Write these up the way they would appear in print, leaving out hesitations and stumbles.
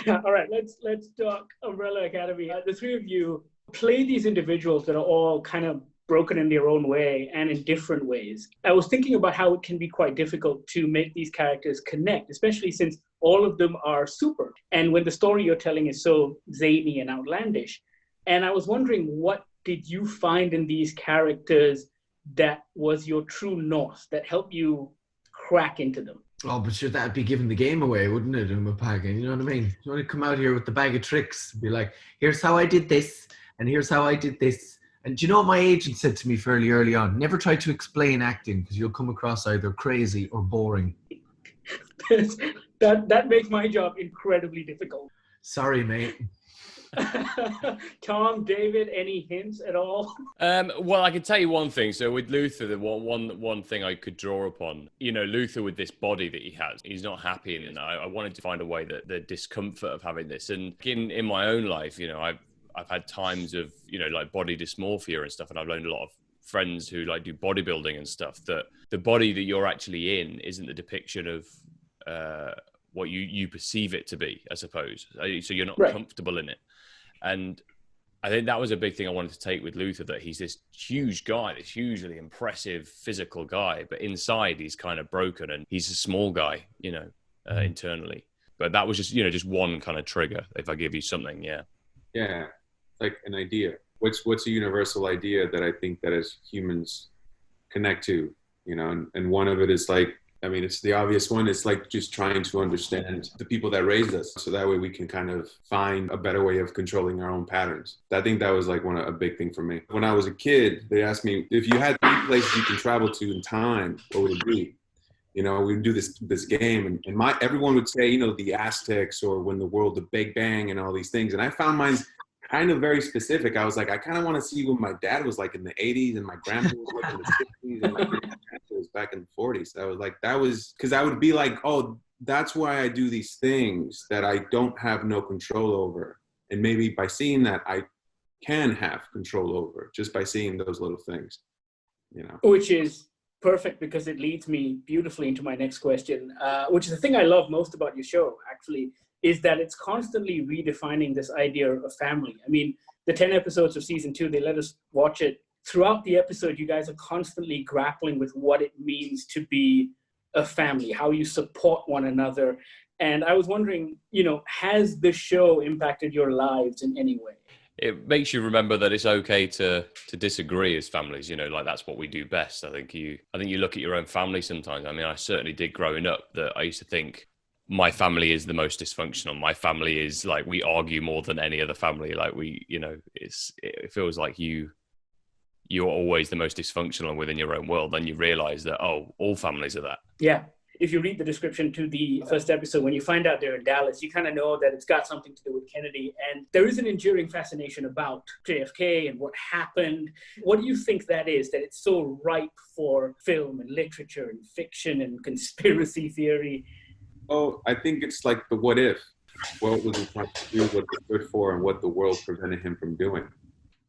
All right, let's talk Umbrella Academy. The three of you play these individuals that are all kind of broken in their own way and in different ways. I was thinking about how it can be quite difficult to make these characters connect, especially since all of them are super. And when the story you're telling is so zany and outlandish. And I was wondering, what did you find in these characters that was your true north, that helped you crack into them? Oh, but sure, that'd be giving the game away, wouldn't it, in Mapaga? You know what I mean? You want to come out here with the bag of tricks, be like, here's how I did this, and here's how I did this. And do you know what my agent said to me fairly early on? Never try to explain acting, because you'll come across either crazy or boring. that makes my job incredibly difficult. Sorry, mate. Tom, David, any hints at all? Well, I can tell you one thing. So with Luther, the one thing I could draw upon, Luther with this body that he has, he's not happy in it. I wanted to find a way that the discomfort of having this, and in my own life, I've had times of like body dysmorphia and stuff, and I've learned a lot of friends who like do bodybuilding and stuff, that the body that you're actually in isn't the depiction of what you perceive it to be, I suppose. So you're not comfortable in it. And I think that was a big thing I wanted to take with Luther, that he's this huge guy, this hugely impressive physical guy, but inside he's kind of broken and he's a small guy, internally. But that was just one kind of trigger. If I give you something, yeah, like an idea. What's a universal idea that I think that as humans connect to, and one of it is like, I mean, it's the obvious one. It's like just trying to understand the people that raised us, so that way we can kind of find a better way of controlling our own patterns. I think that was like a big thing for me. When I was a kid, they asked me, if you had 3 places you can travel to in time, what would it be? We'd do this game, and everyone would say, the Aztecs, or when the world, the Big Bang, and all these things. And I found mine kind of very specific. I was like, I kind of want to see what my dad was like in the 80s, and my grandpa was like in the 60s, and my grandpa was back in the 40s. I was like, that was because I would be like, oh, that's why I do these things that I don't have no control over. And maybe by seeing that, I can have control over, just by seeing those little things, Which is perfect, because it leads me beautifully into my next question, which is the thing I love most about your show, actually, is that it's constantly redefining this idea of family. I mean, the 10 episodes of season 2, they let us watch it. Throughout the episode, you guys are constantly grappling with what it means to be a family, how you support one another. And I was wondering, has the show impacted your lives in any way? It makes you remember that it's okay to disagree as families, like that's what we do best. I think you look at your own family sometimes. I mean, I certainly did growing up, that I used to think my family is the most dysfunctional. My family is like, we argue more than any other family. Like it feels like you're always the most dysfunctional within your own world. Then you realize that, all families are that. Yeah. If you read the description to the first episode, when you find out they're in Dallas, you kind of know that it's got something to do with Kennedy. And there is an enduring fascination about JFK and what happened. What do you think that is, that it's so ripe for film and literature and fiction and conspiracy theory? Oh, I think it's like the what if. What was he trying to do, what he stood for, and what the world prevented him from doing.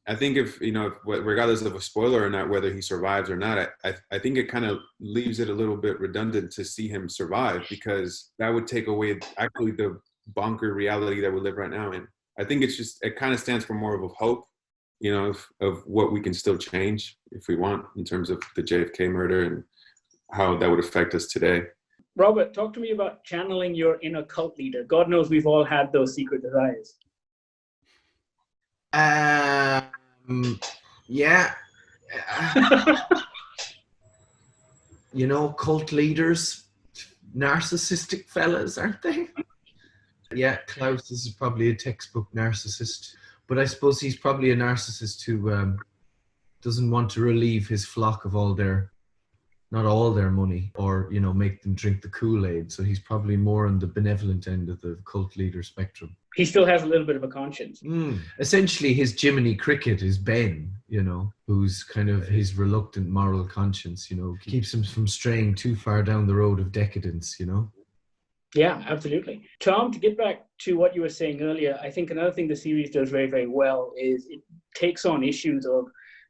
I think if regardless of a spoiler or not, whether he survives or not, I think it kind of leaves it a little bit redundant to see him survive, because that would take away actually the bonker reality that we live right now in. I think it kind of stands for more of a hope, of what we can still change if we want, in terms of the JFK murder and how that would affect us today. Robert, talk to me about channeling your inner cult leader. God knows we've all had those secret desires. Yeah. Cult leaders, narcissistic fellas, aren't they? Yeah, Klaus is probably a textbook narcissist. But I suppose he's probably a narcissist who doesn't want to relieve his flock of not all their money, or, make them drink the Kool-Aid. So he's probably more on the benevolent end of the cult leader spectrum. He still has a little bit of a conscience. Essentially, his Jiminy Cricket is Ben, who's kind of his reluctant moral conscience, keeps him from straying too far down the road of decadence, Yeah, absolutely. Tom, to get back to what you were saying earlier, I think another thing the series does very, very well is it takes on issues of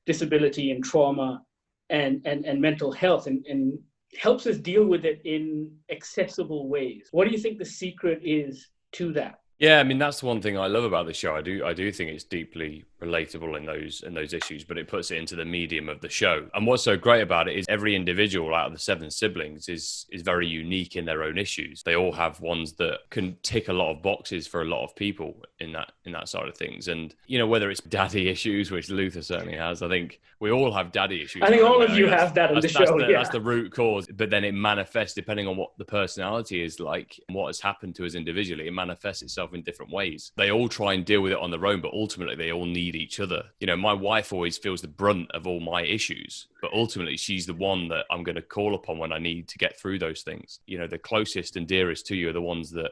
disability and trauma and mental health and helps us deal with it in accessible ways. What do you think the secret is to that? Yeah, I mean that's the one thing I love about the show. I do think it's deeply relatable in those issues, but it puts it into the medium of the show. And what's so great about it is every individual out of the 7 siblings is very unique in their own issues. They all have ones that can tick a lot of boxes for a lot of people in that side of things. And you know, whether it's daddy issues, which Luther certainly has, I think we all have daddy issues. I think all of you have that on the show. That's the root cause, but then it manifests depending on what the personality is like and what has happened to us individually. It manifests itself in different ways. They all try and deal with it on their own, but ultimately they all need each other. You know, my wife always feels the brunt of all my issues, but ultimately she's the one that I'm going to call upon when I need to get through those things. You know, the closest and dearest to you are the ones that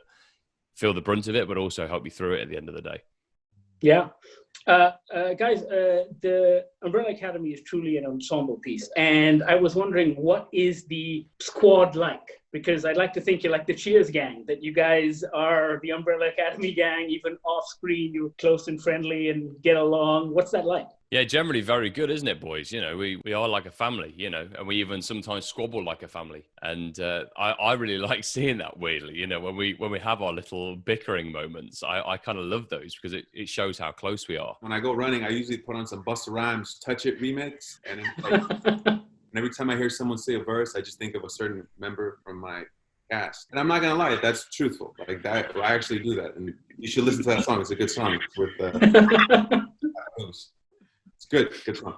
feel the brunt of it, but also help you through it at the end of the day. Yeah. Guys, the Umbrella Academy is truly an ensemble piece. And I was wondering, what is the squad like? Because I'd like to think you're like the Cheers gang, that you guys are the Umbrella Academy gang, even off screen, you're close and friendly and get along. What's that like? Yeah, generally very good, isn't it, boys? You know, we are like a family, you know, and we even sometimes squabble like a family. And I really like seeing that, weirdly, you know, when we have our little bickering moments. I kind of love those because it shows how close we are. When I go running, I usually put on some Busta Rhymes Touch It remix. And and every time I hear someone say a verse, I just think of a certain member from my cast. And I'm not going to lie, that's truthful. Like that, I actually do that. And you should listen to that song. It's a good song. It's with It's good song.